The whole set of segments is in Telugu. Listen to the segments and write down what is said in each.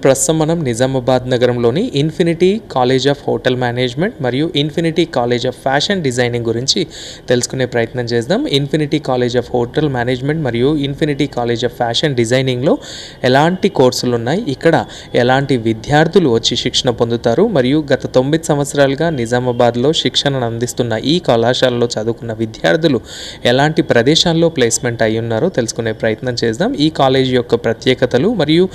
ప్రస్తుతం మనం నిజామాబాద్ నగరంలోని Infinity College of Hotel Management మరియు Infinity College of Fashion Designing గురించి తెలుసుకునే ప్రయత్నం చేద్దాం. Infinity College of Hotel Management మరియు ఇన్ఫినిటీ కాలేజ్ ఆఫ్ ఫ్యాషన్ డిజైనింగ్లో ఎలాంటి కోర్సులు ఉన్నాయి, ఇక్కడ ఎలాంటి విద్యార్థులు వచ్చి శిక్షణ పొందుతారు మరియు గత 9 సంవత్సరాలుగా నిజామాబాద్లో శిక్షణను అందిస్తున్న ఈ కళాశాలలో చదువుకున్న విద్యార్థులు ఎలాంటి ప్రదేశాల్లో ప్లేస్మెంట్ అయి ఉన్నారో తెలుసుకునే ప్రయత్నం చేద్దాం. ఈ కాలేజ్ యొక్క ప్రత్యేకతలు మరియు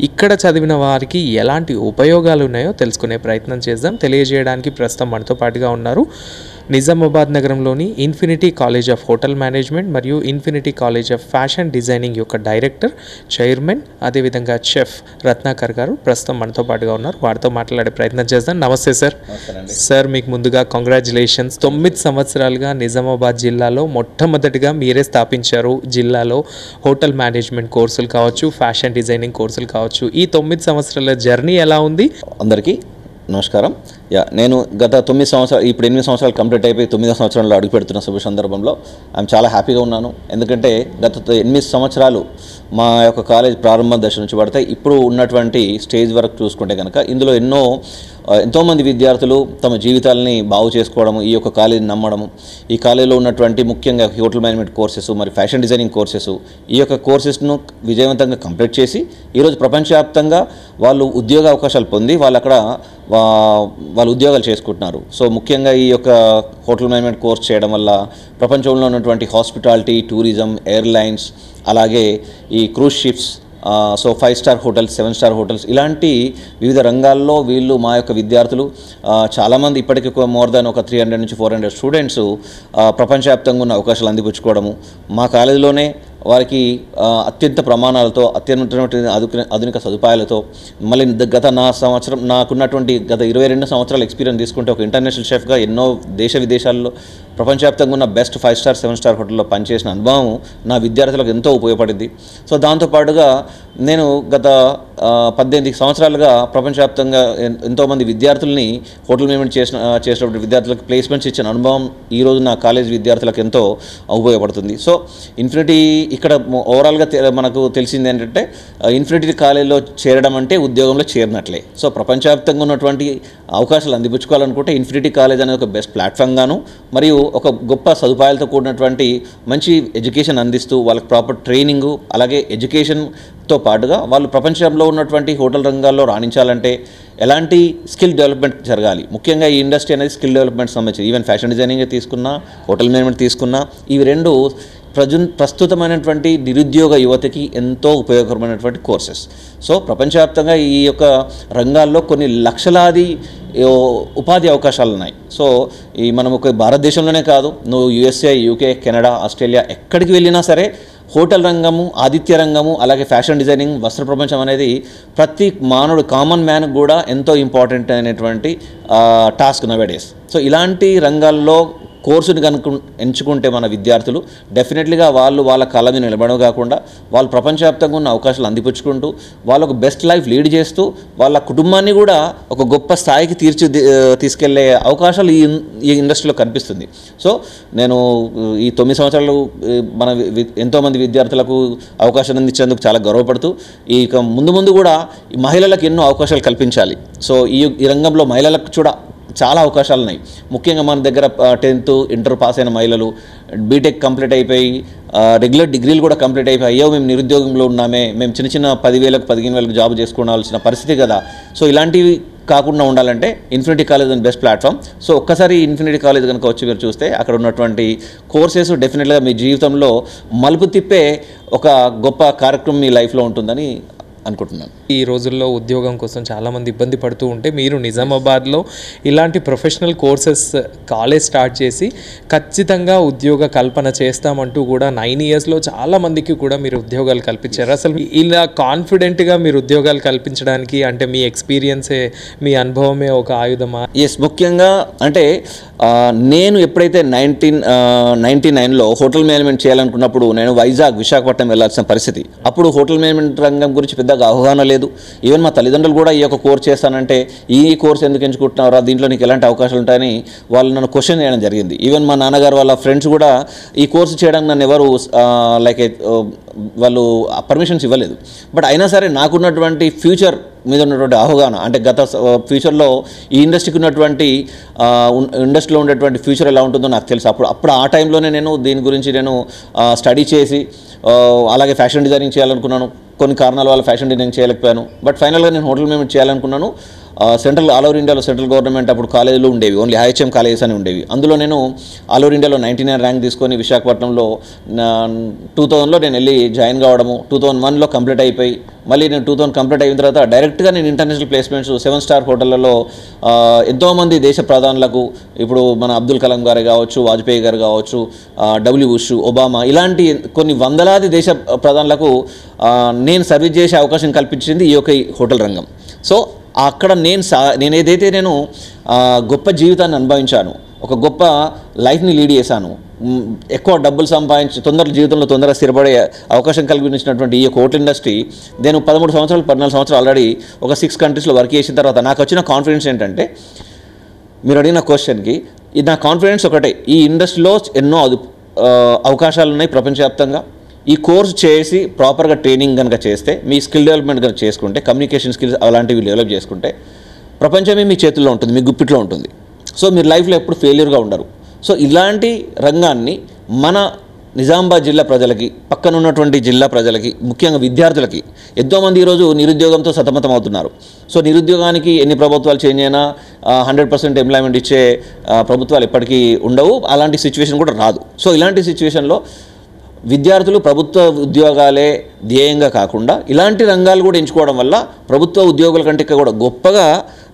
ఇక్కడ చదివిన వారికి ఎలాంటి ఉపయోగాలు ఉన్నాయో తెలుసుకునే ప్రయత్నం చేద్దాం. తెలియజేయడానికి ప్రస్తుతం మనతో పాటుగా ఉన్నారు నిజామాబాద్ నగరంలోని Infinity College of Hotel Management మరియు Infinity College of Fashion Designing యొక్క డైరెక్టర్, చైర్మన్, అదేవిధంగా చెఫ్ రత్నాకర్ గారు ప్రస్తుతం మనతో పాటుగా ఉన్నారు. వారితో మాట్లాడే ప్రయత్నం చేద్దాం. నమస్తే సార్. సార్, మీకు ముందుగా కంగ్రాచులేషన్స్. 9 సంవత్సరాలుగా నిజామాబాద్ జిల్లాలో మొట్టమొదటిగా మీరే స్థాపించారు. జిల్లాలో హోటల్ మేనేజ్మెంట్ కోర్సులు కావచ్చు, ఫ్యాషన్ డిజైనింగ్ కోర్సులు కావచ్చు. ఈ 9 సంవత్సరాల జర్నీ ఎలా ఉంది? అందరికీ నమస్కారం. నేను గత 9 సంవత్సరాలు, ఇప్పుడు 8 సంవత్సరాలు కంప్లీట్ అయిపోయి 9వ సంవత్సరంలో అడుగు పెడుతున్న శుభ సందర్భంలో ఐఎమ్ చాలా హ్యాపీగా ఉన్నాను. ఎందుకంటే గత 8 సంవత్సరాలు మా యొక్క కాలేజ్ ప్రారంభ దశ నుంచి పడితే ఇప్పుడు ఉన్నటువంటి స్టేజ్ వరకు చూసుకుంటే కనుక ఇందులో ఎంతోమంది విద్యార్థులు తమ జీవితాలని బాగు చేసుకోవడము, ఈ యొక్క కాలేజీని నమ్మడము, ఈ కాలేజీలో ఉన్నటువంటి ముఖ్యంగా హోటల్ మేనేజ్మెంట్ కోర్సెస్ మరి ఫ్యాషన్ డిజైనింగ్ కోర్సెస్, ఈ యొక్క కోర్సెస్ను విజయవంతంగా కంప్లీట్ చేసి ఈరోజు ప్రపంచవ్యాప్తంగా వాళ్ళు ఉద్యోగ అవకాశాలు పొంది వాళ్ళు ఉద్యోగాలు చేసుకుంటున్నారు. సో ముఖ్యంగా ఈ యొక్క హోటల్ మేనేజ్మెంట్ కోర్స్ చేయడం వల్ల ప్రపంచంలో ఉన్నటువంటి హాస్పిటాలిటీ, టూరిజం, ఎయిర్లైన్స్, అలాగే ఈ cruise ships, so 5 star hotels, 7 star hotels, ఇలాంటి వివిధ రంగాల్లో వీళ్ళు మా యొక్క విద్యార్థులు చాలామంది ఇప్పటికీ మోర్ దాన్ ఒక 300 నుంచి 400 స్టూడెంట్స్ ప్రపంచవ్యాప్తంగా ఉన్న అవకాశాలు అందిపుచ్చుకోవడము, మా కాలేజీలోనే వారికి అత్యంత ప్రమాణాలతో, అత్యున్నతమైన ఆధునిక సదుపాయాలతో, మళ్ళీ నాకున్నటువంటి గత 22 సంవత్సరాల ఎక్స్పీరియన్స్ తీసుకుంటే ఒక ఇంటర్నేషనల్ షెఫ్గా ఎన్నో దేశ విదేశాల్లో ప్రపంచవ్యాప్తంగా ఉన్న బెస్ట్ 5 స్టార్ 7 స్టార్ హోటల్లో పనిచేసిన అనుభవం నా విద్యార్థులకు ఎంతో ఉపయోగపడింది. సో దాంతోపాటుగా నేను గత 18 సంవత్సరాలుగా ప్రపంచవ్యాప్తంగా ఎంతోమంది విద్యార్థుల్ని హోటల్ మేనేజ్మెంట్ చేసినటువంటి విద్యార్థులకు ప్లేస్మెంట్స్ ఇచ్చిన అనుభవం ఈరోజు నా కాలేజ్ విద్యార్థులకు ఎంతో ఉపయోగపడుతుంది. సో ఇన్ఫినిటీ ఇక్కడ ఓవరాల్గా మనకు తెలిసింది ఏంటంటే ఇన్ఫినిటీ కాలేజీలో చేరడం అంటే ఉద్యోగంలో చేరినట్లే. సో ప్రపంచవ్యాప్తంగా ఉన్నటువంటి అవకాశాలు అందిపుచ్చుకోవాలనుకుంటే ఇన్ఫినిటీ కాలేజ్ అనేది ఒక బెస్ట్ ప్లాట్ఫామ్గాను, మరియు ఒక గొప్ప సదుపాయాలతో కూడినటువంటి మంచి ఎడ్యుకేషన్ అందిస్తూ వాళ్ళకి ప్రాపర్ ట్రైనింగు, అలాగే ఎడ్యుకేషన్తో పాటుగా వాళ్ళు ప్రపంచంలో ఉన్నటువంటి హోటల్ రంగాల్లో రాణించాలంటే ఎలాంటి స్కిల్ డెవలప్మెంట్ జరగాలి. ముఖ్యంగా ఈ ఇండస్ట్రీ అనేది స్కిల్ డెవలప్మెంట్ సంబంధించి ఈవెన్ ఫ్యాషన్ డిజైనింగ్ తీసుకున్నా, హోటల్ మేనేజ్మెంట్ తీసుకున్నా, ఇవి రెండు ప్రస్తుతమైనటువంటి నిరుద్యోగ యువతకి ఎంతో ఉపయోగకరమైనటువంటి కోర్సెస్. సో ప్రపంచవ్యాప్తంగా ఈ యొక్క రంగాల్లో కొన్ని లక్షలాది ఉపాధి అవకాశాలు ఉన్నాయి. సో మనం ఒక భారతదేశంలోనే కాదు, నువ్వు USA, UK, కెనడా, ఆస్ట్రేలియా ఎక్కడికి వెళ్ళినా సరే హోటల్ రంగము, ఆతిథ్య రంగము, అలాగే ఫ్యాషన్ డిజైనింగ్, వస్త్ర ప్రపంచం అనేది ప్రతి మానవుడు, కామన్ మ్యాన్ కూడా ఎంతో ఇంపార్టెంట్ అయినటువంటి టాస్క్ నవేడేస్. సో ఇలాంటి రంగాల్లో కోర్సుని కనుక ఎంచుకుంటే మన విద్యార్థులు డెఫినెట్లీగా వాళ్ళ కాళ్ళ మీద నిలబడడం కాకుండా వాళ్ళు ప్రపంచవ్యాప్తంగా ఉన్న అవకాశాలు అందిపుచ్చుకుంటూ వాళ్ళకు బెస్ట్ లైఫ్ లీడ్ చేస్తూ వాళ్ళ కుటుంబాన్ని కూడా ఒక గొప్ప స్థాయికి తీసుకెళ్లే అవకాశాలు ఈ ఇండస్ట్రీలో కనిపిస్తుంది. సో నేను ఈ 9 సంవత్సరాలు మన ఎంతోమంది విద్యార్థులకు అవకాశాలు అందించేందుకు చాలా గర్వపడుతూ ఇక ముందు కూడా మహిళలకు ఎన్నో అవకాశాలు కల్పించాలి. సో ఈ రంగంలో మహిళలకు చాలా అవకాశాలు ఉన్నాయి. ముఖ్యంగా మన దగ్గర 10th, ఇంటర్ పాస్ అయిన మహిళలు, బీటెక్ కంప్లీట్ అయిపోయి రెగ్యులర్ డిగ్రీలు కూడా కంప్లీట్ అయిపోయి అయ్యో మేము నిరుద్యోగంలో ఉన్నామే, మేము చిన్న 10,000, 15,000 జాబ్ చేసుకోవాల్సిన పరిస్థితి కదా. సో ఇలాంటివి కాకుండా ఉండాలంటే ఇన్ఫినిటీ కాలేజ్ అని బెస్ట్ ప్లాట్ఫామ్. సో ఒక్కసారి ఇన్ఫినిటీ కాలేజ్ కనుక వచ్చి మీరు చూస్తే అక్కడ ఉన్నటువంటి కోర్సెస్ డెఫినెట్గా మీ జీవితంలో మలుపు తిప్పే ఒక గొప్ప కార్యక్రమం మీ లైఫ్లో ఉంటుందని అనుకుంటున్నాను. ఈ రోజుల్లో ఉద్యోగం కోసం చాలామంది ఇబ్బంది పడుతూ ఉంటే మీరు నిజామాబాద్లో ఇలాంటి ప్రొఫెషనల్ కోర్సెస్ కాలేజ్ స్టార్ట్ చేసి ఖచ్చితంగా ఉద్యోగ కల్పన చేస్తామంటూ కూడా 9 ఇయర్స్లో చాలామందికి కూడా మీరు ఉద్యోగాలు కల్పించారు. అసలు ఇలా కాన్ఫిడెంట్గా మీరు ఉద్యోగాలు కల్పించడానికి అంటే మీ ఎక్స్పీరియన్సే, మీ అనుభవమే ఒక ఆయుధమా? ముఖ్యంగా అంటే నేను ఎప్పుడైతే 1999లో హోటల్ మేనేజ్మెంట్ చేయాలనుకున్నప్పుడు నేను విశాఖపట్నం వెళ్ళాల్సిన పరిస్థితి. అప్పుడు హోటల్ మేనేజ్మెంట్ రంగం గురించి పెద్దగా అవగాహన లేదు. ఈవెన్ మా తల్లిదండ్రులు కూడా ఈ యొక్క కోర్స్ చేస్తానంటే ఈ కోర్స్ ఎందుకు ఎంచుకుంటున్నారా, దీంట్లో నీకు ఎలాంటి అవకాశాలు ఉంటాయని వాళ్ళు నన్ను క్వశ్చన్ చేయడం జరిగింది. ఈవెన్ మా నాన్నగారు వాళ్ళ ఫ్రెండ్స్ కూడా ఈ కోర్సు చేయడానికి నన్ను ఎవరు వాళ్ళు పర్మిషన్స్ ఇవ్వలేదు. బట్ అయినా సరే నాకున్నటువంటి ఫ్యూచర్ మీద ఉన్నటువంటి అవగాహన, అంటే గత ఫ్యూచర్లో ఈ ఇండస్ట్రీకి ఉన్నటువంటి ఇండస్ట్రీలో ఉండేటువంటి ఫ్యూచర్ ఎలా ఉంటుందో నాకు తెలుసు. అప్పుడు ఆ టైంలోనే నేను దీని గురించి నేను స్టడీ చేసి అలాగే ఫ్యాషన్ డిజైనింగ్ చేయాలనుకున్నాను. కొన్ని కారణాల వల్ల ఫ్యాషన్ డిజైనింగ్ చేయలేకపోయాను. బట్ ఫైనల్గా నేను హోటల్ మేనేజ్మెంట్ చేయాలనుకున్నాను. సెంట్రల్ ఆల్ ఓవర్ ఇండియాలో సెంట్రల్ గవర్నమెంట్ అప్పుడు కాలేజీలు ఉండేవి, ఓన్లీ IHM కాలేజెస్ అని ఉండేవి. అందులో నేను ఆల్ ఓవర్ ఇండియాలో 99 ర్యాంక్ తీసుకొని విశాఖపట్నంలో 2000లో నేను వెళ్ళి జాయిన్ కావడము, 2001లో కంప్లీట్ అయిపోయి, మళ్ళీ నేను 2000 కంప్లీట్ అయిన తర్వాత డైరెక్ట్గా నేను ఇంటర్నేషనల్ ప్లేస్మెంట్స్ 7 స్టార్ హోటళ్లలో ఎంతోమంది దేశ ప్రధానులకు, ఇప్పుడు మన అబ్దుల్ కలాం గారు కావచ్చు, వాజ్పేయి గారు కావచ్చు, W బుష్, ఒబామా, ఇలాంటి కొన్ని వందలాది దేశ ప్రధానులకు నేను సర్వీస్ చేసే అవకాశం కల్పించింది ఈ యొక్క హోటల్ రంగం. సో అక్కడ నేను ఏదైతే నేను గొప్ప జీవితాన్ని అనుభవించాను, ఒక గొప్ప లైఫ్ని లీడ్ చేశాను, ఎక్కువ డబ్బులు సంపాదించి జీవితంలో తొందరగా స్థిరపడే అవకాశం కల్పించినటువంటి ఈ యొక్క హోటల్ ఇండస్ట్రీ, నేను 13 సంవత్సరాలు 14 సంవత్సరాలు ఆల్రెడీ ఒక 6 కంట్రీస్లో వర్క్ చేసిన తర్వాత నాకు వచ్చిన కాన్ఫిడెన్స్ ఏంటంటే, మీరు అడిగిన క్వశ్చన్కి నా కాన్ఫిడెన్స్ ఒకటే, ఈ ఇండస్ట్రీలో ఎన్నో అవకాశాలు ఉన్నాయి ప్రపంచవ్యాప్తంగా. ఈ కోర్స్ చేసి ప్రాపర్గా ట్రైనింగ్ కనుక చేస్తే, మీ స్కిల్ డెవలప్మెంట్ కనుక చేసుకుంటే, కమ్యూనికేషన్ స్కిల్స్ అలాంటివి డెవలప్ చేసుకుంటే, ప్రపంచమే మీ చేతుల్లో ఉంటుంది, మీ గుప్పిట్లో ఉంటుంది. సో మీరు లైఫ్లో ఎప్పుడు ఫెయిల్యూర్గా ఉండరు. సో ఇలాంటి రంగాన్ని మన నిజామాబాద్ జిల్లా ప్రజలకి, పక్కన ఉన్నటువంటి జిల్లా ప్రజలకి, ముఖ్యంగా విద్యార్థులకి, ఎంతోమంది ఈరోజు నిరుద్యోగంతో సతమతం అవుతున్నారు. సో నిరుద్యోగానికి ఎన్ని ప్రభుత్వాలు చేంజ్ అయినా 100% ఎంప్లాయ్మెంట్ ఇచ్చే ప్రభుత్వాలు ఎప్పటికీ ఉండవు, అలాంటి సిచ్యువేషన్ కూడా రాదు. సో ఇలాంటి సిచ్యువేషన్లో విద్యార్థులు ప్రభుత్వ ఉద్యోగాలే ధ్యేయంగా కాకుండా ఇలాంటి రంగాలు కూడా ఎంచుకోవడం వల్ల ప్రభుత్వ ఉద్యోగుల కంటే కూడా గొప్పగా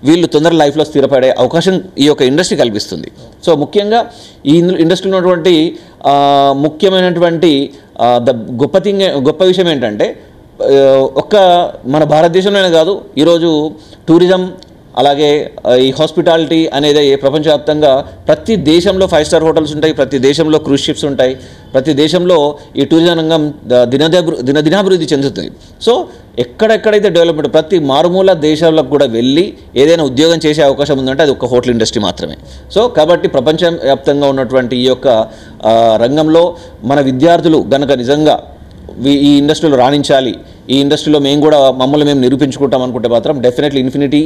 వీళ్ళు తొందర లైఫ్లో స్థిరపడే అవకాశం ఈ యొక్క ఇండస్ట్రీ కల్పిస్తుంది. సో ముఖ్యంగా ఈ ఇండస్ట్రీలో ఉన్నటువంటి ముఖ్యమైనటువంటి గొప్ప విషయం ఏంటంటే, ఒక్క మన భారతదేశంలోనే కాదు, ఈరోజు టూరిజం అలాగే ఈ హాస్పిటాలిటీ అనేది ప్రపంచవ్యాప్తంగా ప్రతి దేశంలో 5 స్టార్ హోటల్స్ ఉంటాయి, ప్రతి దేశంలో క్రూజ్ షిప్స్ ఉంటాయి, ప్రతి దేశంలో ఈ టూరిజం రంగం దినాభివృద్ధి చెందుతుంది. సో ఎక్కడెక్కడైతే డెవలప్మెంట్, ప్రతి మారుమూల దేశాలకు కూడా వెళ్ళి ఏదైనా ఉద్యోగం చేసే అవకాశం ఉందంటే అది ఒక హోటల్ ఇండస్ట్రీ మాత్రమే. సో కాబట్టి ప్రపంచవ్యాప్తంగా ఉన్నటువంటి ఈ యొక్క రంగంలో మన విద్యార్థులు గనక నిజంగా ఈ ఇండస్ట్రీలో రాణించాలి, ఈ ఇండస్ట్రీలో మమ్మల్ని మేము నిరూపించుకుంటాం అనుకుంటే మాత్రం డెఫినెట్లీ ఇన్ఫినిటీ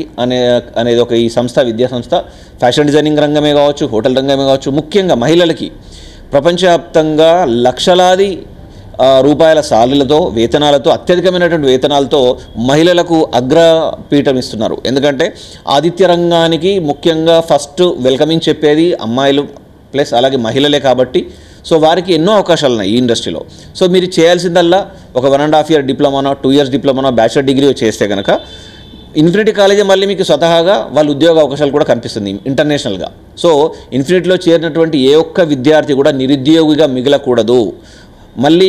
అనేది ఒక ఈ విద్యా సంస్థ ఫ్యాషన్ డిజైనింగ్ రంగమే కావచ్చు, హోటల్ రంగమే కావచ్చు, ముఖ్యంగా మహిళలకి ప్రపంచవ్యాప్తంగా లక్షలాది రూపాయల సాలరీలతో, వేతనాలతో, అత్యధికమైనటువంటి వేతనాలతో మహిళలకు అగ్రపీఠం ఇస్తున్నారు. ఎందుకంటే ఆతిథ్య రంగానికి ముఖ్యంగా ఫస్ట్ వెల్కమింగ్ చెప్పేది అమ్మాయిలు ప్లస్ అలాగే మహిళలే కాబట్టి సో వారికి ఎన్నో అవకాశాలు ఉన్నాయి ఈ ఇండస్ట్రీలో. సో మీరు చేయాల్సిందల్లా ఒక 1.5 year డిప్లొమానో, 2 years డిప్లొమానో, బ్యాచిలర్ డిగ్రీ చేస్తే కనుక ఇన్ఫినిటీ కాలేజీ మళ్ళీ మీకు స్వతహాగా వాళ్ళ ఉద్యోగ అవకాశాలు కూడా కనిపిస్తుంది ఇంటర్నేషనల్గా. సో ఇన్ఫినిటీలో చేరినటువంటి ఏ ఒక్క విద్యార్థి కూడా నిరుద్యోగిగా మిగలకూడదు, మళ్ళీ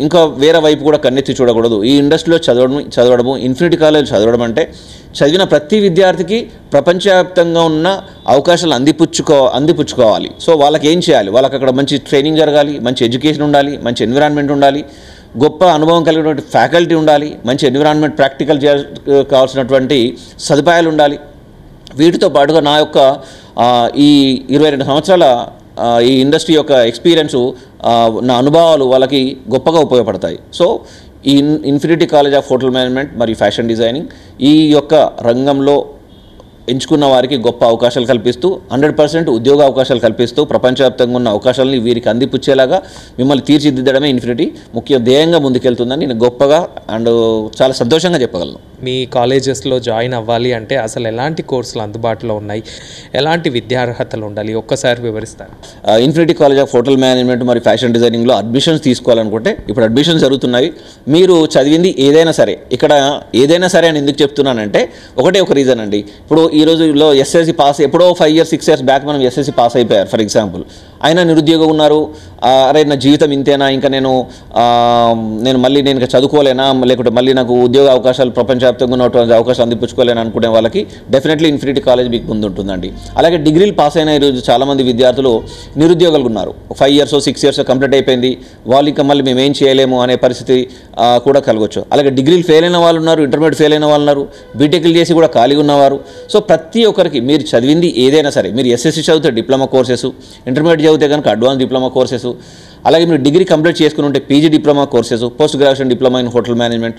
ఇంకా వేరే వైపు కూడా కన్నెత్తి చూడకూడదు. ఈ ఇండస్ట్రీలో చదవడము ఇన్ఫినిటీ కాలేజ్ చదవడం అంటే చదివిన ప్రతి విద్యార్థికి ప్రపంచవ్యాప్తంగా ఉన్న అవకాశాలు అందిపుచ్చుకోవాలి. సో వాళ్ళకి ఏం చేయాలి, వాళ్ళకి అక్కడ మంచి ట్రైనింగ్ జరగాలి, మంచి ఎడ్యుకేషన్ ఉండాలి, మంచి ఎన్విరాన్మెంట్ ఉండాలి, గొప్ప అనుభవం కలిగినటువంటి ఫ్యాకల్టీ ఉండాలి, మంచి ఎన్విరాన్మెంట్ ప్రాక్టికల్ కావాల్సినటువంటి సదుపాయాలు ఉండాలి. వీటితో పాటుగా నా యొక్క ఈ 22 సంవత్సరాల ఈ ఇండస్ట్రీ యొక్క ఎక్స్పీరియన్సు, నా అనుభవాలు వాళ్ళకి గొప్పగా ఉపయోగపడతాయి. సో ఈ infinity College of Hotel Management మరియు ఫ్యాషన్ డిజైనింగ్ ఈ యొక్క రంగంలో ఎంచుకున్న వారికి గొప్ప అవకాశాలు కల్పిస్తూ 100% ఉద్యోగ అవకాశాలు కల్పిస్తూ ప్రపంచవ్యాప్తంగా ఉన్న అవకాశాలని వీరికి అందిపుచ్చేలాగా మిమ్మల్ని తీర్చిదిద్దడమే ఇన్ఫినిటీ ముఖ్య ధ్యేయంగా ముందుకెళ్తుందని నేను గొప్పగా అండ్ చాలా సంతోషంగా చెప్పగలను. మీ కాలేజెస్లో జాయిన్ అవ్వాలి అంటే అసలు ఎలాంటి కోర్సులు అందుబాటులో ఉన్నాయి, ఎలాంటి విద్యార్హతలు ఉండాలి, ఒక్కసారి వివరిస్తారు? Infinity College of Hotel Management మరియు ఫ్యాషన్ డిజైనింగ్లో అడ్మిషన్స్ తీసుకోవాలనుకుంటే ఇప్పుడు అడ్మిషన్స్ జరుగుతున్నాయి. మీరు చదివింది ఏదైనా సరే, ఇక్కడ ఏదైనా సరే అని ఎందుకు చెప్తున్నానంటే ఒకటే ఒక రీజన్ అండి. ఇప్పుడు ఈ రోజుల్లో ఎస్ఎస్సి పాస్, ఎప్పుడో 5 years 6 years బ్యాక్ మనం ఎస్ఎస్సి పాస్ అయిపోయారు ఫర్ ఎగ్జాంపుల్, అయినా నిరుద్యోగం ఉన్నారు. అరే నా జీవితం ఇంతేనా, ఇంకా నేను చదువుకోలేనా, లేకుంటే మళ్ళీ నాకు ఉద్యోగ అవకాశాలు ప్రపంచవ్యాప్తంగా ఉన్నటువంటి అవకాశాలు అందిపుచ్చుకోలేని అనుకునే వాళ్ళకి డెఫినెట్లీ ఇన్ఫినిటీ కాలేజ్ మీకు ముందు ఉంటుందండి. అలాగే డిగ్రీలు పాస్ అయిన ఈరోజు చాలామంది విద్యార్థులు నిరుద్యోగులు ఉన్నారు. 5 years 6 years కంప్లీట్ అయిపోయింది, వాళ్ళు ఇంకా మళ్ళీ మేము ఏం చేయలేము అనే పరిస్థితి కూడా కలగవచ్చు. అలాగే డిగ్రీలు ఫెయిల్ అయిన వాళ్ళు ఉన్నారు, ఇంటర్మీడియట్ ఫెయిల్ అయిన వాళ్ళు ఉన్నారు, బీటెక్లు చేసి కూడా ఖాళీగా ఉన్నవారు. సో ప్రతి ఒక్కరికి మీరు చదివింది ఏదైనా సరే, మీరు ఎస్ఎస్సి చదివితే డిప్లొమా కోర్సెస్, ఇంటర్మీడియట్ చదివితే కనుక అడ్వాన్స్ డిప్లొమా కోర్సెస్, అలాగే మీరు డిగ్రీ కంప్లీట్ చేసుకుని ఉంటే PG diploma courses, post graduation diploma in hotel management,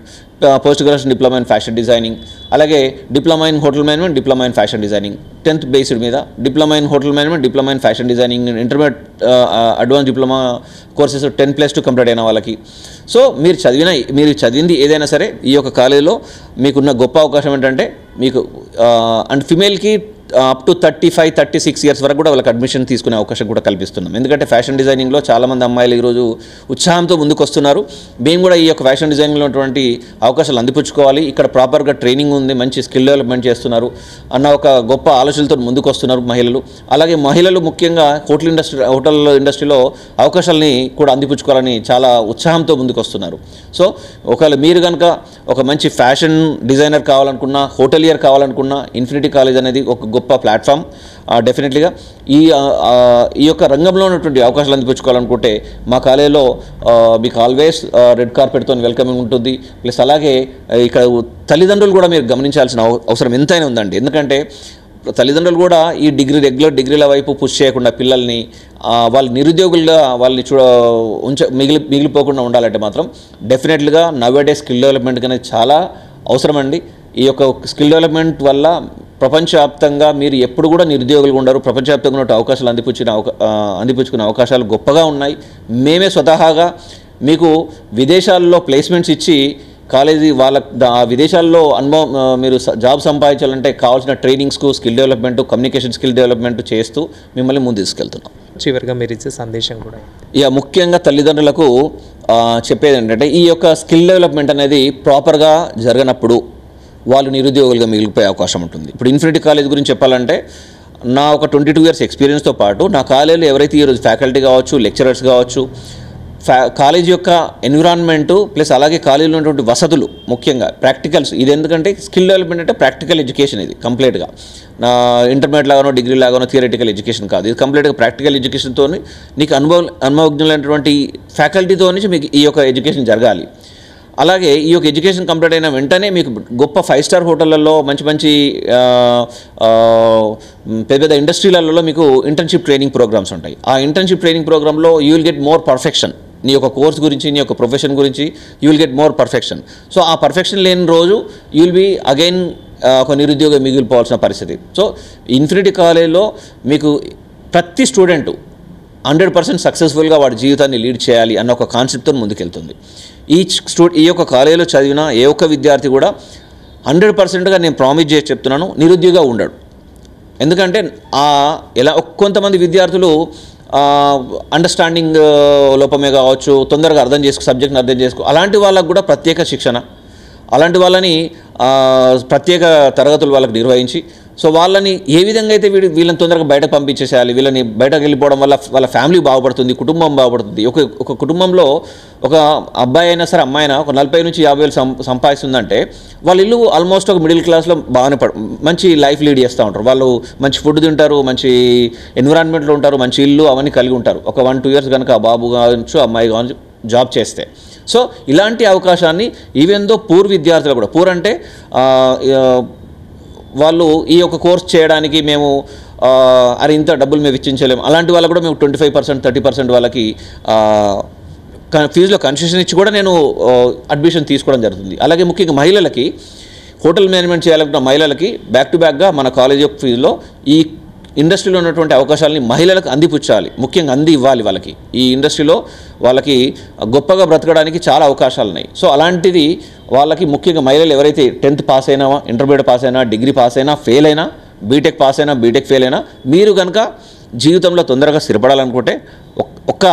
post graduation diploma in fashion designing, అలాగే diploma in hotel management, diploma in fashion designing 10th based మీద, diploma in hotel management, diploma in fashion designing, intermediate advance diploma courses 10+2 complete అయిన వాళ్ళకి. సో మీరు చదివింది ఏదైనా సరే ఈ యొక్క కాలేజీలో మీకున్న గొప్ప అవకాశం ఏంటంటే మీకు అండ్ ఫిమేల్కి అప్ టు 35-36 ఇయర్స్ వరకు కూడా వాళ్ళకి అడ్మిషన్ తీసుకునే అవకాశం కూడా కల్పిస్తున్నాం. ఎందుకంటే ఫ్యాషన్ డిజైనింగ్లో చాలామంది అమ్మాయిలు ఈరోజు ఉత్సాహంతో ముందుకు వస్తున్నారు. మేము కూడా ఈ యొక్క ఫ్యాషన్ డిజైనింగ్లో ఉన్నటువంటి అవకాశాలు అందిపుచ్చుకోవాలి, ఇక్కడ ప్రాపర్గా ట్రైనింగ్ ఉంది, మంచి స్కిల్ డెవలప్మెంట్ చేస్తున్నారు అన్న ఒక గొప్ప ఆలోచనలతో ముందుకు వస్తున్నారు మహిళలు. అలాగే మహిళలు ముఖ్యంగా హోటల్ ఇండస్ట్రీలో అవకాశాలని కూడా అందిపుచ్చుకోవాలని చాలా ఉత్సాహంతో ముందుకు వస్తున్నారు. సో ఒకవేళ మీరు కనుక ఒక మంచి ఫ్యాషన్ డిజైనర్ కావాలనుకున్నా, హోటలియర్ కావాలనుకున్నా, ఇన్ఫినిటీ కాలేజ్ అనేది ఒక గొప్ప ప్లాట్ఫామ్. డెఫినెట్లీగా ఈ యొక్క రంగంలో ఉన్నటువంటి అవకాశాలు అందిపుచ్చుకోవాలనుకుంటే మా కాలేజీలో మీకు ఆల్వేస్ రెడ్ కార్పెట్తో వెల్కమింగ్ ఉంటుంది. ప్లస్ అలాగే ఇక్కడ తల్లిదండ్రులు కూడా మీరు గమనించాల్సిన అవసరం ఎంతైనా ఉందండి. ఎందుకంటే తల్లిదండ్రులు కూడా ఈ రెగ్యులర్ డిగ్రీల వైపు పుష్ చేయకుండా పిల్లల్ని వాళ్ళు నిరుద్యోగులుగా వాళ్ళని మిగిలిపోకుండా ఉండాలంటే మాత్రం డెఫినెట్లీగా నవ్వేడే స్కిల్ డెవలప్మెంట్ అనేది చాలా అవసరం అండి. ఈ యొక్క స్కిల్ డెవలప్మెంట్ వల్ల ప్రపంచవ్యాప్తంగా మీరు ఎప్పుడు కూడా నిరుద్యోగులుగా ఉండరు. ప్రపంచవ్యాప్తంగా ఉన్న అవకాశాలు అందిపుచ్చుకునే అవకాశాలు గొప్పగా ఉన్నాయి. మేమే స్వతహాగా మీకు విదేశాల్లో ప్లేస్మెంట్స్ ఇచ్చి కాలేజీ విదేశాల్లో అనుభవం మీరు జాబ్ సంపాదించాలంటే కావాల్సిన ట్రైనింగ్స్కు skill development, communication skill development చేస్తూ మిమ్మల్ని ముందు తీసుకెళ్తున్నాం. చివరిగా మీరు ఇచ్చే సందేశం కూడా ఇక ముఖ్యంగా తల్లిదండ్రులకు చెప్పేది ఏంటంటే ఈ యొక్క స్కిల్ డెవలప్మెంట్ అనేది ప్రాపర్గా జరగనప్పుడు వాళ్ళు నిరుద్యోగులుగా మిగిలిపోయే అవకాశం ఉంటుంది. ఇప్పుడు ఇన్ఫినిటీ కాలేజ్ గురించి చెప్పాలంటే నా ఒక 22 ఇయర్స్ ఎక్స్పీరియన్స్తో పాటు నా కాలేజీలో ఎవరైతే ఈరోజు ఫ్యాకల్టీ కావచ్చు, లెక్చరర్స్ కావచ్చు, కాలేజీ యొక్క ఎన్విరాన్మెంటు ప్లస్ అలాగే కాలేజీలో ఉన్నటువంటి వసతులు, ముఖ్యంగా ప్రాక్టికల్స్, ఇది ఎందుకంటే స్కిల్ డెవలప్మెంట్ అంటే ప్రాక్టికల్ ఎడ్యుకేషన్, ఇది కంప్లీట్గా నా ఇంటర్మీడియట్ లాగానో డిగ్రీ లాగానో థియరిటికల్ ఎడ్యుకేషన్ కాదు, ఇది కంప్లీట్గా ప్రాక్టికల్ ఎడ్యుకేషన్తో నీకు అనుభవజ్ఞులైనటువంటి ఫ్యాకల్టీతో నుంచి మీకు ఈ యొక్క ఎడ్యుకేషన్ జరగాలి. అలాగే ఈ యొక్క ఎడ్యుకేషన్ కంప్లీట్ అయిన వెంటనే మీకు గొప్ప 5 స్టార్ హోటళ్లలో మంచి పెద్ద ఇండస్ట్రీలలో మీకు ఇంటర్న్షిప్ ట్రైనింగ్ ప్రోగ్రామ్స్ ఉంటాయి. ఆ ఇంటర్న్షిప్ ట్రైనింగ్ ప్రోగ్రాంలో you will get more perfection. నీ యొక్క కోర్స్ గురించి, నీ యొక్క ప్రొఫెషన్ గురించి you will get more perfection. So ఆ పర్ఫెక్షన్ లేని రోజు యూ విల్ బీ అగైన్ ఒక నిరుద్యోగం మిగిలిపోవాల్సిన పరిస్థితి. సో ఇన్ఫినిటీ కాలేజ్లో మీకు ప్రతి స్టూడెంటు 100% సక్సెస్ఫుల్గా వాడి జీవితాన్ని లీడ్ చేయాలి అన్న ఒక కాన్సెప్ట్తో ముందుకెళ్తుంది. ఈ యొక్క కాలేజీలో చదివిన ఏ ఒక్క విద్యార్థి కూడా 100%గా నేను ప్రామిస్ చేసి చెప్తున్నాను నిరుద్యోగిగా ఉండడు. ఎందుకంటే కొంతమంది విద్యార్థులు అండర్స్టాండింగ్ లోపమే కావచ్చు, తొందరగా సబ్జెక్ట్ని అర్థం చేసుకో, అలాంటి వాళ్ళకు కూడా ప్రత్యేక శిక్షణ, అలాంటి వాళ్ళని ప్రత్యేక తరగతులు వాళ్ళకి నిర్వహించి, సో వాళ్ళని ఏ విధంగా అయితే వీళ్ళని తొందరగా బయటకు పంపించేసేయాలి, వీళ్ళని బయటకు వెళ్ళిపోవడం వల్ల వాళ్ళ ఫ్యామిలీ బాగుపడుతుంది, కుటుంబం బాగుపడుతుంది. ఒక కుటుంబంలో ఒక అబ్బాయి అయినా సరే అమ్మాయి అయినా ఒక 40,000 నుంచి 50,000 సంపాదిస్తుందంటే వాళ్ళ ఇల్లు ఆల్మోస్ట్ ఒక మిడిల్ క్లాస్లో బాగానే మంచి లైఫ్ లీడ్ చేస్తూ ఉంటారు. వాళ్ళు మంచి ఫుడ్ తింటారు, మంచి ఎన్విరాన్మెంట్లో ఉంటారు, మంచి ఇల్లు అవన్నీ కలిగి ఉంటారు. ఒక 1-2 ఇయర్స్ కనుక ఆ బాబు కావచ్చు అమ్మాయి కావచ్చు జాబ్ చేస్తే. సో ఇలాంటి అవకాశాన్ని ఈవెన్ దో పూర్ విద్యార్థులు కూడా, పూర్ అంటే వాళ్ళు ఈ యొక్క కోర్స్ చేయడానికి మేము ఇంత డబ్బులు మేము ఇచ్చించలేము, అలాంటి వాళ్ళకు కూడా మేము 25%, 30% వాళ్ళకి ఫీజులో కన్సెషన్ ఇచ్చి కూడా నేను అడ్మిషన్ తీసుకోవడం జరుగుతుంది. అలాగే ముఖ్యంగా మహిళలకి, హోటల్ మేనేజ్మెంట్ చేయాలనుకున్న మహిళలకి బ్యాక్ టు బ్యాక్గా మన కాలేజ్ యొక్క ఫీజులో ఈ ఇండస్ట్రీలో ఉన్నటువంటి అవకాశాలని మహిళలకు అందిపుచ్చాలి, ముఖ్యంగా ఇవ్వాలి. వాళ్ళకి ఈ ఇండస్ట్రీలో వాళ్ళకి గొప్పగా బ్రతకడానికి చాలా అవకాశాలు ఉన్నాయి. సో అలాంటిది వాళ్ళకి ముఖ్యంగా మహిళలు ఎవరైతే 10th పాస్ అయినా, ఇంటర్మీడియట్ పాస్ అయినా, డిగ్రీ పాస్ అయినా, ఫెయిల్ అయినా, బీటెక్ పాస్ అయినా, బీటెక్ ఫెయిల్ అయినా, మీరు కనుక జీవితంలో తొందరగా స్థిరపడాలనుకుంటే ఒక్క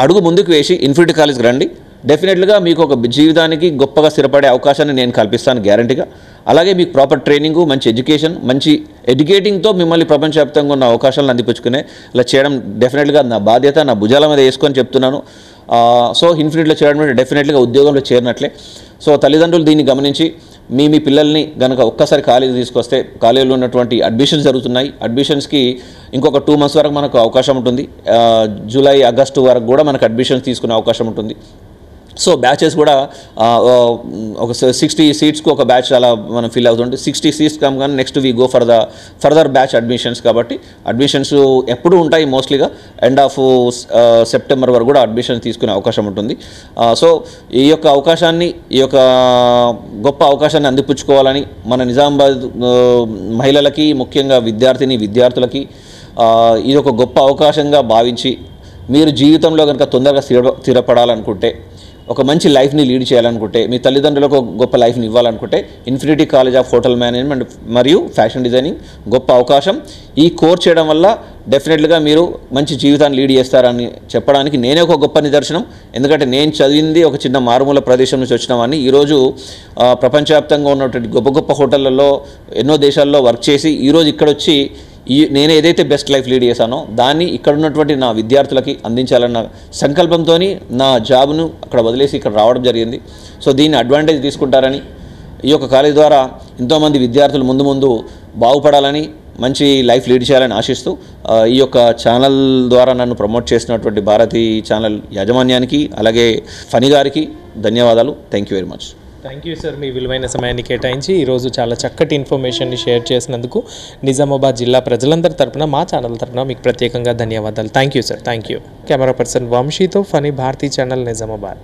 అడుగు ముందుకు వేసి ఇన్ఫినిటీ కాలేజ్కి రండి. డెఫినెట్లీగా మీకు ఒక జీవితానికి గొప్పగా స్థిరపడే అవకాశాన్ని నేను కల్పిస్తాను గ్యారంటీగా. అలాగే మీకు ప్రాపర్ ట్రైనింగు, మంచి ఎడ్యుకేషన్, మంచి ఎడ్యుకేటింగ్తో మిమ్మల్ని ప్రపంచవ్యాప్తంగా ఉన్న అవకాశాలను అందిపుచ్చుకునే ఇలా చేయడం డెఫినెట్గా నా బాధ్యత, నా భుజాల మీద వేసుకొని చెప్తున్నాను. సో ఇన్ఫినిటీలో చేయడం డెఫినెట్లీగా ఉద్యోగంలో చేరినట్లే. సో తల్లిదండ్రులు దీన్ని గమనించి మీ పిల్లల్ని కనుక ఒక్కసారి కాలేజీ తీసుకొస్తే, కాలేజీలో ఉన్నటువంటి అడ్మిషన్స్ జరుగుతున్నాయి. అడ్మిషన్స్కి ఇంకొక 2 months వరకు మనకు అవకాశం ఉంటుంది. జూలై, ఆగస్టు వరకు కూడా మనకు అడ్మిషన్స్ తీసుకునే అవకాశం ఉంటుంది. సో బ్యాచెస్ కూడా ఒక 60 సీట్స్కి ఒక బ్యాచ్ అలా మనం ఫిల్ అవుతుంటే 60 సీట్స్ కానీ next we go further batch admissions. కాబట్టి అడ్మిషన్స్ ఎప్పుడూ ఉంటాయి, మోస్ట్లీగా ఎండ్ ఆఫ్ సెప్టెంబర్ వరకు కూడా అడ్మిషన్ తీసుకునే అవకాశం ఉంటుంది. సో ఈ యొక్క గొప్ప అవకాశాన్ని అందిపుచ్చుకోవాలని మన నిజామాబాద్ మహిళలకి, ముఖ్యంగా విద్యార్థులకి ఇది ఒక గొప్ప అవకాశంగా భావించి మీరు జీవితంలో కనుక తొందరగా స్థిరపడాలనుకుంటే, ఒక మంచి లైఫ్ని లీడ్ చేయాలనుకుంటే, మీ తల్లిదండ్రులకు ఒక గొప్ప లైఫ్ని ఇవ్వాలనుకుంటే infinity College of Hotel Management మరియు ఫ్యాషన్ డిజైనింగ్ గొప్ప అవకాశం. ఈ కోర్స్ చేయడం వల్ల డెఫినెట్గా మీరు మంచి జీవితాన్ని లీడ్ చేస్తారని చెప్పడానికి నేనే ఒక గొప్ప నిదర్శనం. ఎందుకంటే నేను చదివింది ఒక చిన్న మారుమూల ప్రదేశం నుంచి వచ్చిన వాడిని. ఈరోజు ప్రపంచవ్యాప్తంగా ఉన్నటువంటి గొప్ప గొప్ప హోటళ్లలో ఎన్నో దేశాల్లో వర్క్ చేసి ఈరోజు ఇక్కడ వచ్చి నేను ఏదైతే బెస్ట్ లైఫ్ లీడ్ చేశానో దాన్ని ఇక్కడ ఉన్నటువంటి నా విద్యార్థులకి అందించాలన్న సంకల్పంతో నా జాబ్ను అక్కడ వదిలేసి ఇక్కడ రావడం జరిగింది. సో దీన్ని అడ్వాంటేజ్ తీసుకుంటారని, ఈ యొక్క కాలేజ్ ద్వారా ఎంతోమంది విద్యార్థులు ముందు బాగుపడాలని, మంచి లైఫ్ లీడ్ చేయాలని ఆశిస్తూ ఈ యొక్క ఛానల్ ద్వారా నన్ను ప్రమోట్ చేసినటువంటి భారతి ఛానల్ యాజమాన్యానికి, అలాగే ఫనీ గారికి ధన్యవాదాలు. Thank you very much. Thank you sir, మీ విలువైన సమయాన్ని కేటాయించి ఈరోజు చాలా చక్కటి ఇన్ఫర్మేషన్ని షేర్ చేసినందుకు నిజామాబాద్ జిల్లా ప్రజలందరి తరపున, మా ఛానల్ తరపున మీకు ప్రత్యేకంగా ధన్యవాదాలు. Thank you sir, thank you. Camera person వంశీతో ఫనీ, భారతీ ఛానల్, నిజామాబాద్.